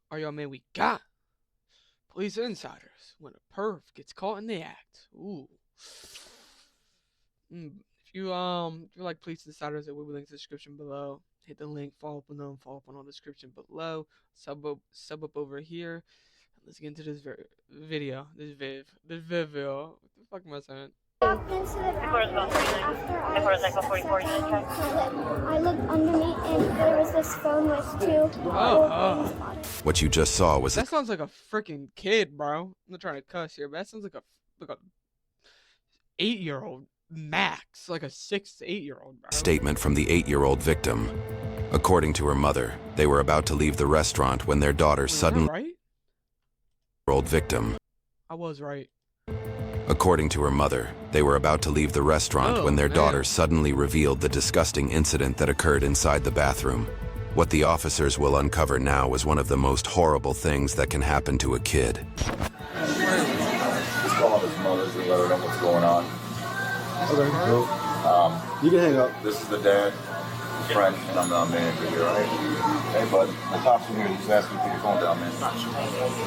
All y'all, man, we got police insiders when a perv gets caught in the act. Ooh. If you like police insiders, there will be links in the description below. Hit the link, follow up on them, follow up on all the description below. Sub up over here. Let's get into this video. This video. What the fuck am I saying? Walked into the bathroom I looked underneath and there was this phone with two gold rings on it. What you just saw was that sounds like a freaking kid, bro. I'm not trying to cuss here, but that sounds like a 8-year-old max, like a 6 to 8-year-old, bro. Statement from the 8-year-old victim. According to her mother, they were about to leave the restaurant when their daughter suddenly. Right? Old victim. I was right. According to her mother, they were about to leave the restaurant when their daughter suddenly revealed the disgusting incident that occurred inside the bathroom. What the officers will uncover now is one of the most horrible things that can happen to a kid. Just call his mothers and let her know what's going on. Okay, cool. You can hang up. This is the dad, friend, and I'm the manager here, right? Hey, bud, the cops in here just asked me to put your phone down, man.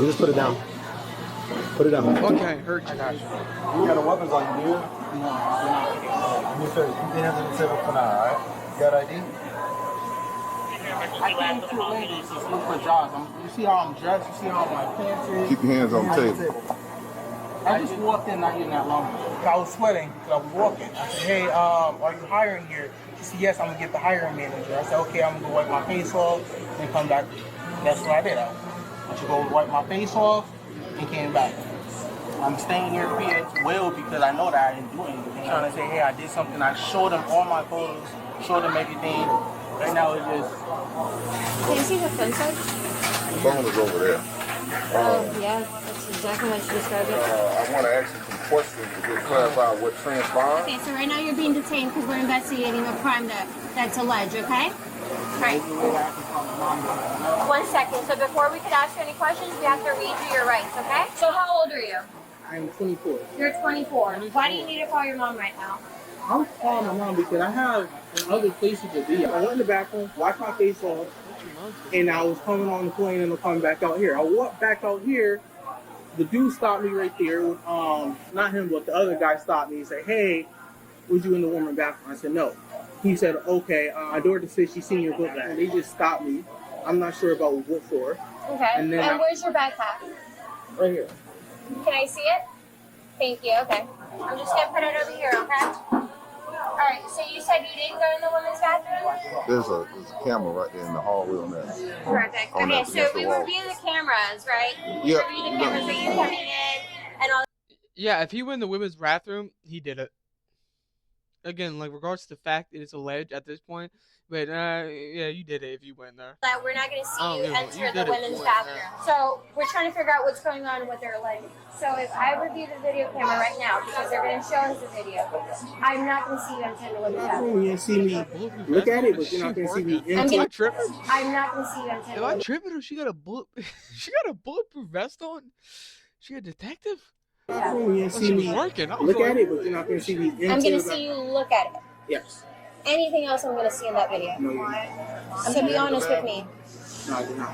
You just put it down. Put it down. Okay, hurt you. You got the weapons on you, do you? No. You can have them set up for now, alright? You got ID? I came too late to look for jobs. You see how I'm dressed? You see how my pants is? Keep your hands on the table. I just walked in not even that long ago. I was sweating because I was walking. I said, hey, are you hiring here? She said, yes, I'm going to get the hiring manager. I said, okay, I'm going to go wipe my face off and come back. That's what I did. I went to go wipe my face off and came back. I'm staying here being well because I know that I didn't do anything. I'm trying to say, hey, I did something. I showed them all my photos, showed them everything. Right now it's just... Can you see the fence side? The phone is over there. Yeah, that's exactly what you described it. I want to ask you some questions to get clarified what transpired. Okay, so right now you're being detained because we're investigating a crime that's alleged, okay? Right. 1 second. So before we could ask you any questions, we have to read you your rights, okay? So how old are you? I'm 24. You're 24. Why do you need to call your mom right now? I'm calling my mom because I have other places to be. I went in the bathroom, washed my face off, and I was coming on the plane and I'm coming back out here. I walked back out here. The dude stopped me right there. Not him, but the other guy stopped me and said, hey, was you in the woman's bathroom? I said, no. He said, okay, my daughter said she's seen your book bag. They just stopped me. I'm not sure about what for. Okay. And where's your backpack? Right here. Can I see it? Thank you. Okay. I'm just going to put it over here, okay? All right. So you said you didn't go in the women's bathroom? There's a camera right there in the hallway on that. Perfect. Okay, so we review the cameras, right? We review the cameras that you're coming in and all. Yeah, if he went in the women's bathroom, he did it. Again, like, regards to the fact that it's alleged at this point, but yeah, you did it if you went there. That we're not going to see you enter the women's bathroom. So we're trying to figure out what's going on and what they're alleging. So if I review the video camera right now, because they're going to show us the video, I'm not going to see you enter the women's bathroom. You see me look at it, but you're not going to see me enter. I'm not going to see you enter. Am I tripping or she got a bulletproof vest on? She a detective? You see me look at it, but you're not going to see me enter. I'm going to see you look at it. Yes. Anything else I'm going to see in that video? No, So be honest with me. No, I did not.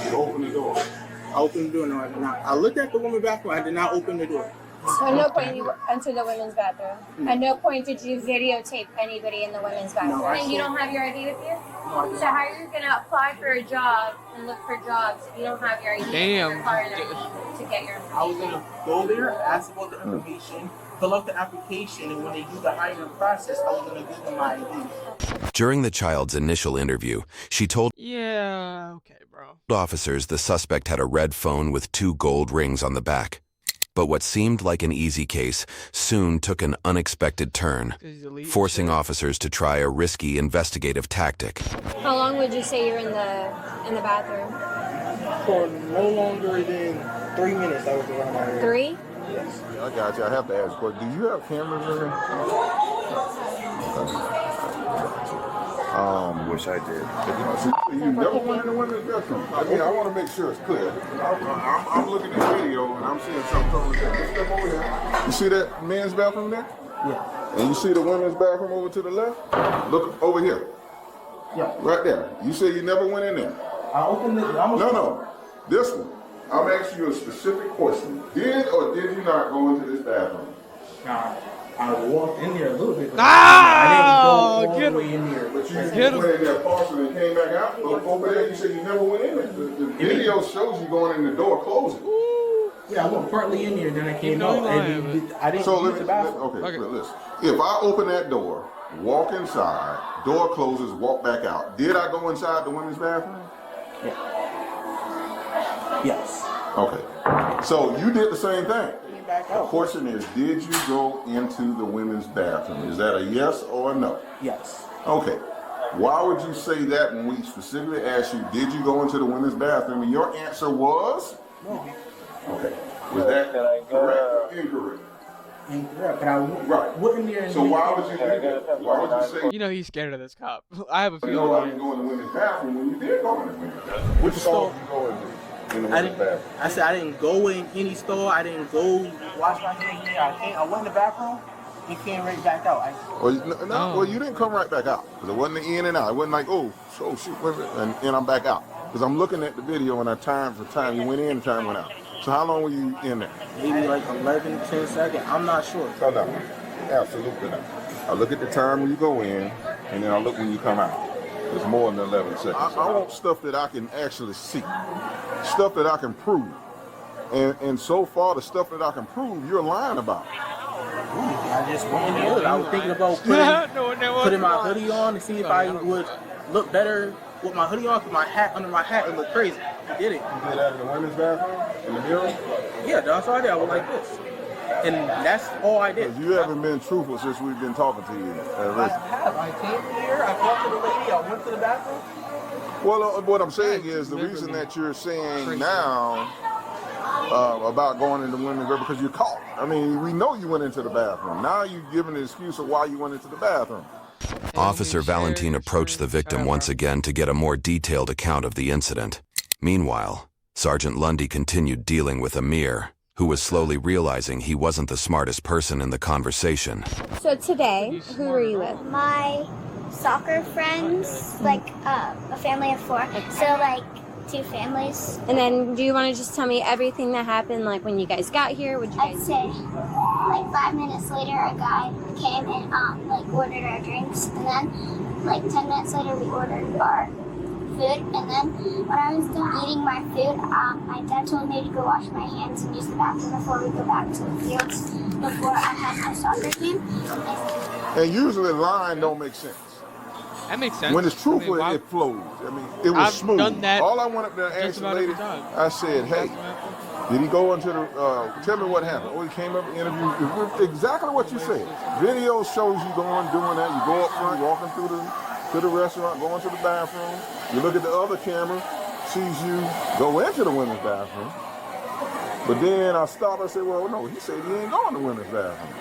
You open the door. I opened the door. No, I did not. I looked at the woman's bathroom. I did not open the door. So at no point you entered the women's bathroom? At no point did you videotape anybody in the women's bathroom? No, and you don't have your ID with you? No, so how are you going to apply for a job and look for jobs if you don't have your ID? Damn. To get your I was going to go there, ask about the information, fill out the application, and when they do the hiring process, I was going to give them my ID. During the child's initial interview, she told okay, bro. officers the suspect had a red phone with 2 gold rings on the back. But what seemed like an easy case soon took an unexpected turn, forcing officers to try a risky investigative tactic. How long would you say you're in the bathroom? For no longer than 3 minutes, I was around my area. 3? Yes. I got you. I have to ask, but do you have cameras in there? Wish I did. You never went in the women's bathroom. I mean, I want to make sure it's clear. I'm looking at the video and I'm seeing something totally different. Step over here. You see that men's bathroom there? Yeah. And you see the women's bathroom over to the left? Look over here. Yeah. Right there. You said you never went in there. I opened it. No. This one, I'm asking you a specific question. Did or did you not go into this bathroom? Nah, I walked in there a little bit. But Ah! I didn't go all the way in there. But you went in there partially and came back out. But over there, you said you never went in there. The video shows you going in the door closing. Yeah, I went partly in there, then I came out. I didn't use the bathroom. Okay, listen. If I open that door, walk inside, door closes, walk back out, did I go inside the women's bathroom? Yeah. Yes. Okay. So you did the same thing. Back The out. question is, did you go into the women's bathroom? Is that a yes or a no? Yes. Okay. Why would you say that when we specifically asked you, did you go into the women's bathroom? And your answer was? No. Okay. Was that correct or incorrect? Incorrect. But I went in there. And so why would you do that? Why would you say? You know he's scared of this cop. I have a You know, feeling. I didn't go in the women's bathroom when you did go in the women's bathroom. Which stall did you go into? In the women's bathroom. I said I didn't go in any store. I didn't go wash my hands there. I went in the bathroom and came right back out. Well, you didn't come right back out because it wasn't the in and out. It wasn't like, oh shoot, and I'm back out. Because I'm looking at the video and I time for time. You went in and time went out. So how long were you in there? Maybe like 11, 10 seconds. I'm not sure. Oh, no, absolutely not. I look at the time when you go in, and then I look when you come out. It's more than 11 seconds. I want stuff that I can actually see, stuff that I can prove. And so far, the stuff that I can prove, you're lying about. I just went in there. I was thinking about putting my hoodie on to see if I would look better with my hoodie on, because my hat under my hat, it looked crazy. I did it. You did that in the women's bathroom? In the mirror? Yeah, that's all I did. I was like this. And that's all I did. You haven't been truthful since we've been talking to you. I have. I came here, I talked to the lady, I went to the bathroom. Well, what I'm saying is the reason that you're saying now about going into women's bathroom, because you're caught. I mean, we know you went into the bathroom. Now you're giving an excuse of why you went into the bathroom. Officer Valentin approached the victim once again to get a more detailed account of the incident. Meanwhile, Sergeant Lundy continued dealing with Amir, who was slowly realizing he wasn't the smartest person in the conversation. So today, who were you with? My soccer friends, like a family of 4. So like 2 families. And then do you want to just tell me everything that happened, like when you guys got here? Would you I'd guys say like 5 minutes later, a guy came and like ordered our drinks, and then like 10 minutes later, we ordered our food. And then when I was done eating my food, my dad told me to go wash my hands and use the bathroom before we go back to the fields before I had my soccer game. And usually lying don't make sense. That makes sense. When it's truthful, it flows. I mean, it was I've smooth. done that All I wanted to ask the lady, I said, hey, did he go into the, tell me what happened. Oh, he came up and interviewed. Exactly what you said. Video shows you doing that. You go up front, walking to the restaurant, going to the bathroom. You look at the other camera, sees you go into the women's bathroom. But then I stopped, I said, well, no, he said he ain't going to the women's bathroom.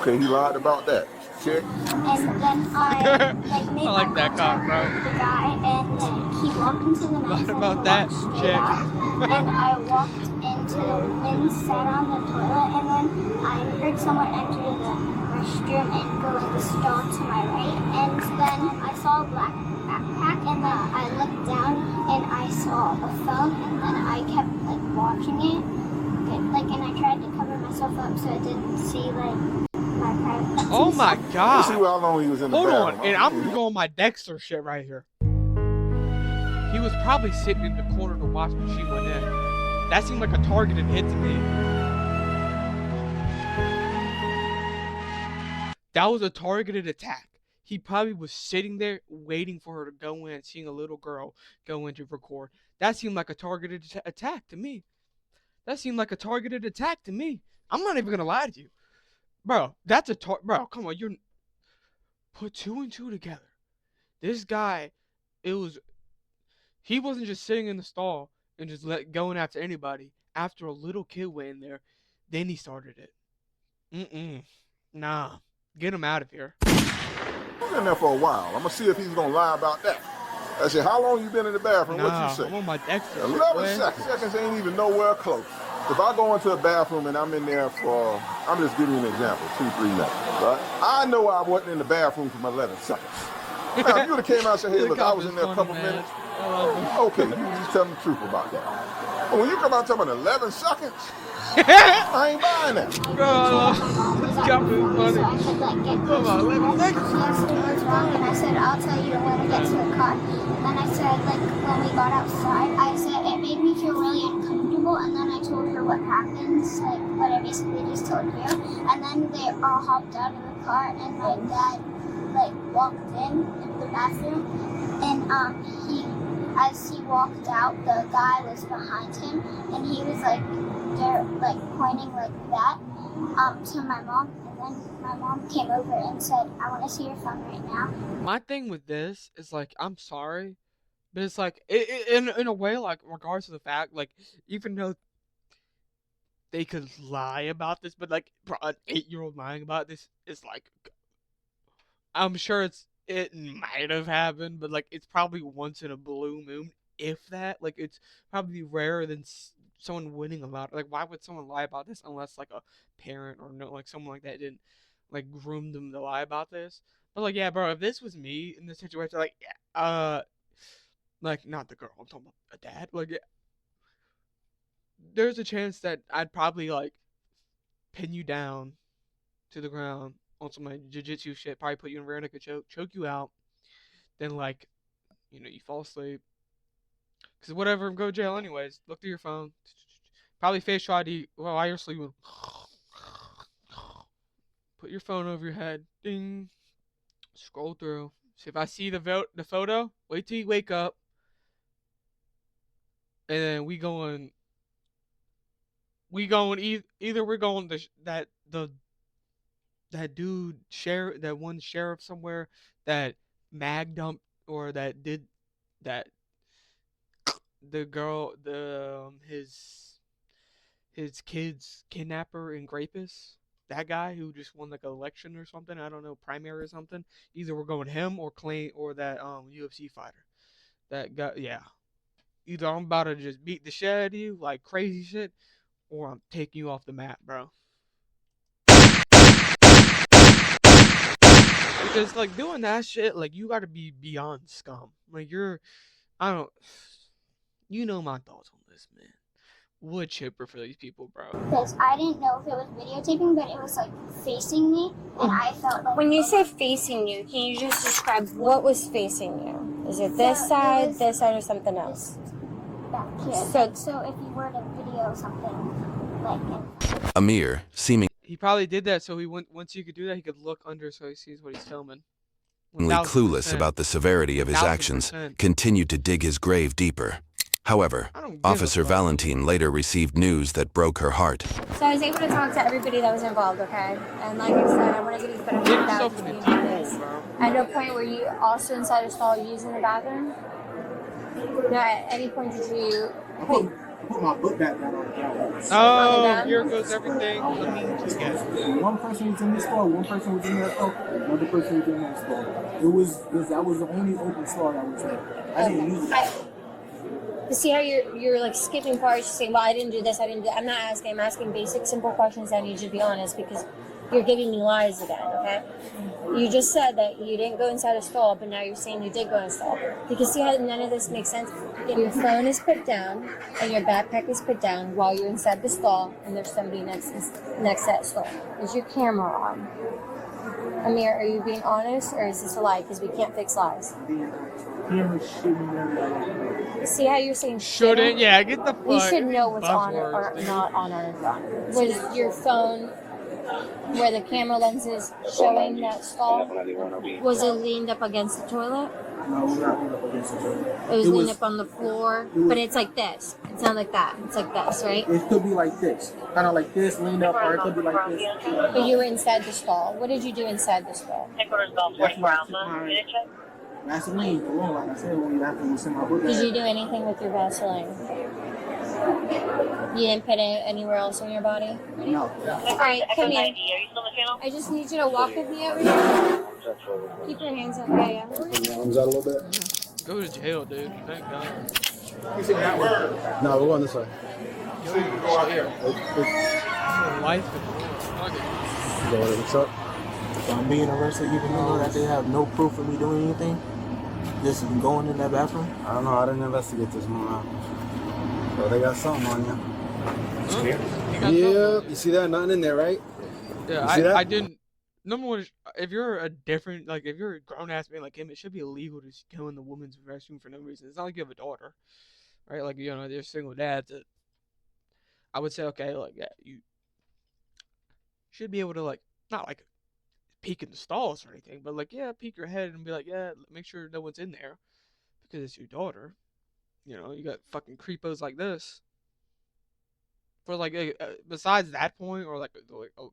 Okay, he lied about that. Check. And then I made I like that cop, bro. the guy, and then he walked into the men's room about and that? walked straight Check. out. And I walked into the men's, sat on the toilet, and then I heard someone enter the restroom and go in the stall to my right. And then I saw a black backpack, and then I looked down and I saw a phone, and then I kept like watching it, and I tried to cover myself up so I didn't see my private. Oh my God. See how long he was in the Hold bathroom. on, and I'm going my Dexter shit right here. He was probably sitting in the corner to watch when she went in. That seemed like a targeted hit to me. That was a targeted attack. He probably was sitting there waiting for her to go in, seeing a little girl go in to record. That seemed like a targeted attack to me. That seemed like a targeted attack to me. I'm not even gonna lie to you. Bro, that's a bro, come on, you're put 2 and 2 together. This guy, he wasn't just sitting in the stall and just going after anybody. After a little kid went in there, then he started it. Nah. Get him out of here. He's been there for a while. I'm gonna see if he's gonna lie about that. I said, how long you been in the bathroom? Nah, What you say? I'm on my Dexter. 11 seconds. Seconds ain't even nowhere close. If I go into a bathroom and I'm in there for, I'm just giving you an example, 2-3 minutes, right? I know I wasn't in the bathroom for 11 seconds. Now, if you would have came out and said, hey, look, I was in there a couple minutes, Okay, you just tell me the truth about that. But when you come out talking about 11 seconds, I ain't buying that. Bro, this got me funny. Come on, 11 seconds. And I said, I'll tell you when I get to the car. And then I said, like, when we got outside, I said it made me feel really uncomfortable. And then I told her what happened, like what I basically just told you. And then they all hopped out of the car, and my dad like walked into the bathroom, and as he walked out, the guy was behind him, and he was like there, like pointing like that to my mom. And then my mom came over and said, I want to see your phone right now. My thing with this is like, I'm sorry, but it's like in a way, like regards to the fact, like even though they could lie about this, but like an 8-year-old lying about this is like, I'm sure it might have happened, but like it's probably once in a blue moon, if that. Like it's probably rarer than someone winning about it. Like why would someone lie about this unless like a parent or no, like someone like that didn't like groom them to lie about this. But like yeah, bro, if this was me in this situation, like like not the girl, I'm talking about a dad. Like yeah, there's a chance that I'd probably like pin you down to the ground on some like jiu-jitsu shit, probably put you in a rear naked choke you out, then like, you know, you fall asleep. Cause whatever, go to jail anyways. Look through your phone. Probably facial ID while you're sleeping. Put your phone over your head. Ding. Scroll through. So if I see the photo, wait till you wake up. And then we going either we're going that dude that one sheriff somewhere that mag dumped or that did that the girl his kid's kidnapper and rapist, that guy who just won like an election or something, I don't know, primary or something. Either we're going him or that UFC fighter that guy. Yeah, either I'm about to just beat the shit out of you like crazy shit, or I'm taking you off the map, bro. Because like doing that shit, like you gotta be beyond scum. Like you know my thoughts on this, man. Wood chipper for these people, bro. Because I didn't know if it was videotaping, but it was like facing me, and I felt like. When you say facing you, can you just describe what was facing you? Is it this side, or something else? Back here. So if you were to video something like. Amir, seemingly He probably did that so once you could do that, he could look under so he sees what he's filming. clueless about the severity of his actions, continued to dig his grave deeper. However, Officer Valentine later received news that broke her heart. So I was able to talk to everybody that was involved, okay? And like I said, I want to get these benefits out to being honest. At no point were you also inside a stall using the bathroom? No, at any point did you... Put my book back down on the ground. Oh, here goes everything. One person was in this store, one person was in that store, another person was in that store. That was the only open store that was there. I didn't use it. You see how you're like skipping parts, you're saying, well, I didn't do this, I didn't do that. I'm not asking, I'm asking basic, simple questions. I need you to be honest because you're giving me lies again, okay? You just said that you didn't go inside a stall, but now you're saying you did go in a stall. You can see how none of this makes sense. Your phone is put down and your backpack is put down while you're inside the stall and there's somebody next to that stall. Is your camera on? Amir, are you being honest or is this a lie? Because we can't fix lies. See how you're saying shouldn't? Yeah, get the fuck. We should know what's on or not on our phone. Was your phone where the camera lens is showing that stall? Was it leaned up against the toilet? No, it was not leaned up against the toilet. It was leaned up on the floor, but it's like this. It's not like that. It's like this, right? It could be like this. Kind of like this, leaned up, or it could be like this. But you were inside the stall. What did you do inside the stall? Vaseline, cologne, like I said, when you have to send my book. Did you do anything with your Vaseline? You didn't put it anywhere else on your body? No. Alright, come here. I just need you to walk with me over here. Keep your hands up. Yeah. Put your arms out a little bit. Go to jail, dude. Thank God. You see that way? No, we're going this way. Yo, go out here. Life Go to the truck. So I'm being arrested even though that they have no proof of me doing anything? Just going in that bathroom? I don't know. I didn't investigate this more. Well, they got something on you. Yeah, you see that? Nothing in there, right? Yeah, I didn't. Number one, if you're a different, like, if you're a grown ass man like him, it should be illegal to just go in the woman's restroom for no reason. It's not like you have a daughter, right? Like, you know, they're single dads. I would say, okay, like, yeah, you should be able to, like, not like peek in the stalls or anything, but like, yeah, peek your head and be like, yeah, make sure no one's in there because it's your daughter. You know, you got fucking creepos like this. For like, besides that point, or like a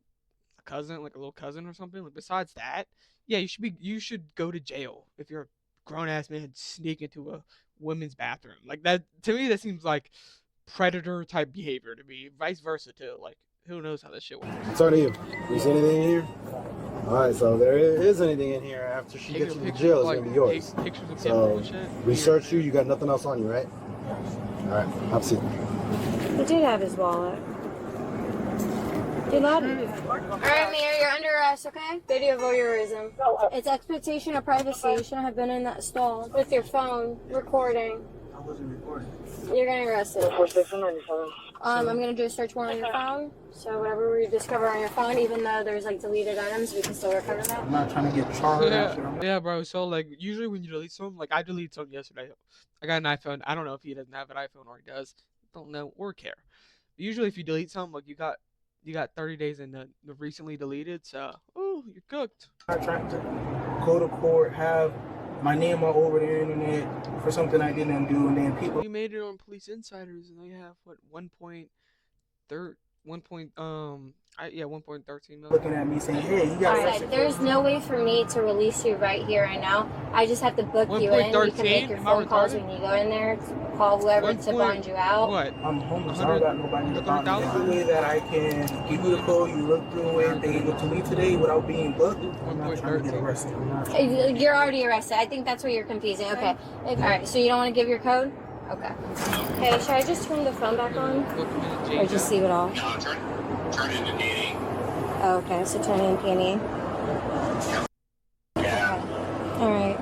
cousin, like a little cousin or something. Like, besides that, yeah, you should go to jail if you're a grown ass man sneak into a women's bathroom. Like, that to me, that seems like predator type behavior to me. Vice versa too. Like, who knows how this shit works? It's on you. You see anything in here? All right, so there is anything in here after she gets you to jail. It's gonna be yours. Pictures of So and shit. we searched you. You got nothing else on you, right? All right, have a seat. He did have his wallet. You lied to me. Alright, Mayor, you're under arrest, okay? Video voyeurism. It's expectation of privacy. You shouldn't have been in that stall with your phone recording. I wasn't recording. You're getting arrested. I'm gonna do a search warrant on your phone. So whatever we discover on your phone, even though there's like deleted items, we can still recover that. I'm not trying to get charged. Yeah, bro. So like, usually when you delete something, like I deleted something yesterday. I got an iPhone. I don't know if he doesn't have an iPhone or he does. Don't know or care. But usually, if you delete something, like you got 30 days in the recently deleted. So, oh, you're cooked. I'm trying to go to court, have my name all over the internet for something I didn't do, and then people. You made it on Police Insiders, and they have what 1.13 million. Looking at me saying, "Hey, you got." Alright, there's no way for me to release you right here, right now. I just have to book you in. You can make your phone calls when you go in there. Call whoever to bond you out. What? I'm homeless. I don't got nobody to bond me out. The way that I can give you the code, you look through it, they go to me today without being booked. I'm not trying to get arrested. You're already arrested. I think that's what you're confusing. Okay. Alright, so you don't want to give your code? Okay. Hey, should I just turn the phone back on? Or just leave it off? No, turn it into P&E. Oh, okay, so turn it in P&E. Yeah. Okay. Alright.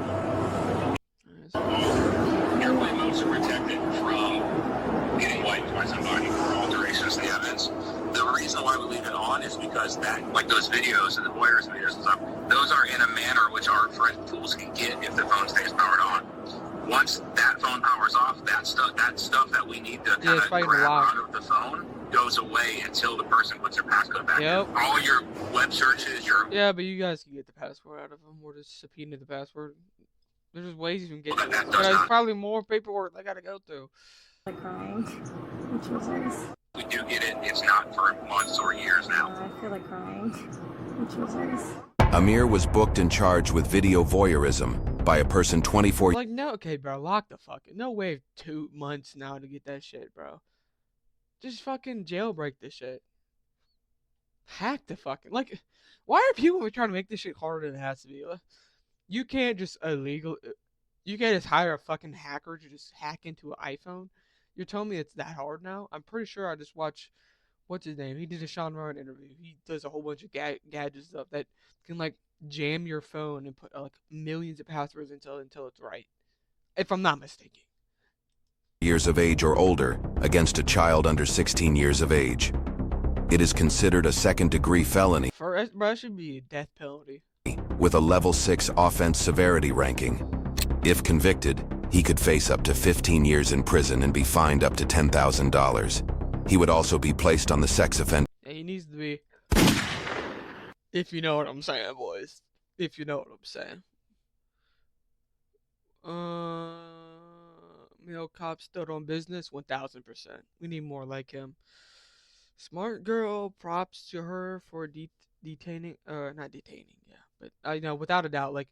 Airplane modes are protected from getting wiped by somebody for alterations to the evidence. The reason why we leave it on is because that, like those videos and the voyeurs videos and stuff, those are in a manner which our forensic tools can get if the phone stays powered on. Once that phone powers off, that stuff that we need to kind of grab out of the phone goes away until the person puts their passcode back in. All your web searches, Yeah, but you guys can get the password out of them, or just subpoena the password. There's just ways you can get it. There's probably more paperwork they gotta go through. Crying. we do get it. It's not for months or years now. I feel like crying. Jesus. Amir was booked and charged with video voyeurism by a person 24. Like, no, okay, bro, lock the fucking. No way 2 months now to get that shit, bro. Just fucking jailbreak this shit. Hack the fucking. Like, why are people trying to make this shit harder than it has to be? You can't just you can't just hire a fucking hacker to just hack into an iPhone. You're telling me it's that hard now? I'm pretty sure I just watched, what's his name? He did a Sean Ryan interview. He does a whole bunch of gadget stuff that can, like, jam your phone and put, like, millions of passwords until it's right. If I'm not mistaken. Years of age or older against a child under 16 years of age. It is considered a second-degree felony. Bro, that should be a death penalty. With a level 6 offense severity ranking. If convicted, he could face up to 15 years in prison and be fined up to $10,000. He would also be placed on the sex offender. Yeah, he needs to be. If you know what I'm saying, boys. If you know what I'm saying. Cop stood on business 1000%. We need more like him. Smart girl, props to her for detaining, not detaining, yeah. But, without a doubt, like,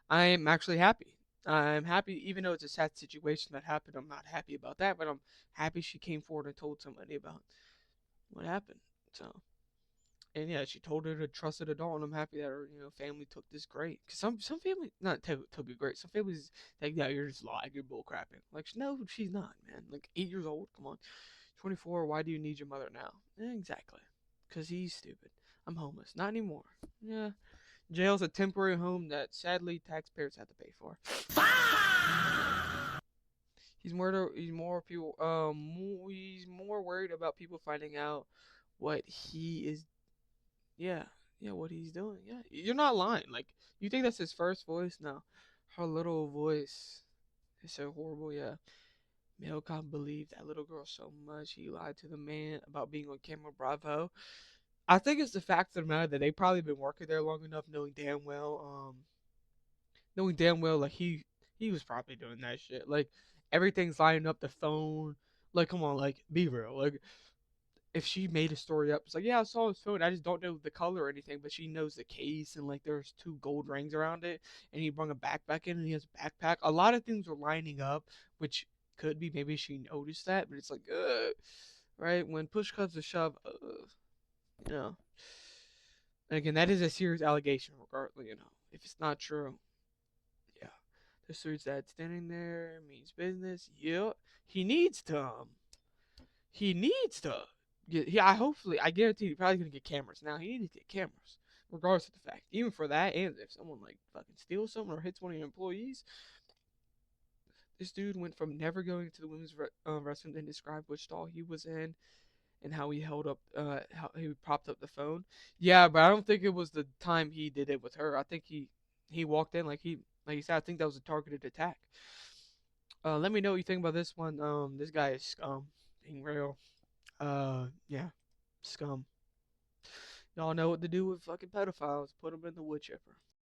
I am actually happy. I'm happy, even though it's a sad situation that happened. I'm not happy about that, but I'm happy she came forward and told somebody about what happened. So, and yeah, she told her to trust an adult, and I'm happy that her, family took this great. Cause some families not took it great. Some families think, yeah, you're just lying, you're bullcrapping. Like, no, she's not, man. Like, 8 years old, come on, 24. Why do you need your mother now? Exactly, cause he's stupid. I'm homeless, not anymore. Yeah. Jail's a temporary home that sadly taxpayers have to pay for. He's more worried about people finding out what he is. Yeah, yeah, what he's doing. Yeah, you're not lying. Like, you think that's his first voice? No, her little voice is so horrible. Yeah, Male can't believe that little girl so much. He lied to the man about being on camera. Bravo. I think it's the fact of the matter that they probably been working there long enough, knowing damn well, like he was probably doing that shit. Like everything's lining up. The phone. Like, come on, like be real. Like if she made a story up, it's like, yeah, I saw his phone. I just don't know the color or anything, but she knows the case and like there's two gold rings around it, and he brought a backpack in and he has a backpack. A lot of things were lining up, which could be maybe she noticed that, but it's like, right? When push comes to shove, you know. And again, that is a serious allegation, regardless, if it's not true. Yeah. The suits that standing there means business. Yep. He needs to. He needs to. I hopefully, I guarantee, he's probably gonna get cameras. Now he needs to get cameras, regardless of the fact. Even for that, and if someone like fucking steals something or hits one of your employees, this dude went from never going to the women's restroom and described which stall he was in and how he held up, how he propped up the phone. Yeah, but I don't think it was the time he did it with her. I think he walked in like he said. I think that was a targeted attack. Let me know what you think about this one. This guy is scum, being real. Yeah, scum. Y'all know what to do with fucking pedophiles. Put them in the wood chipper.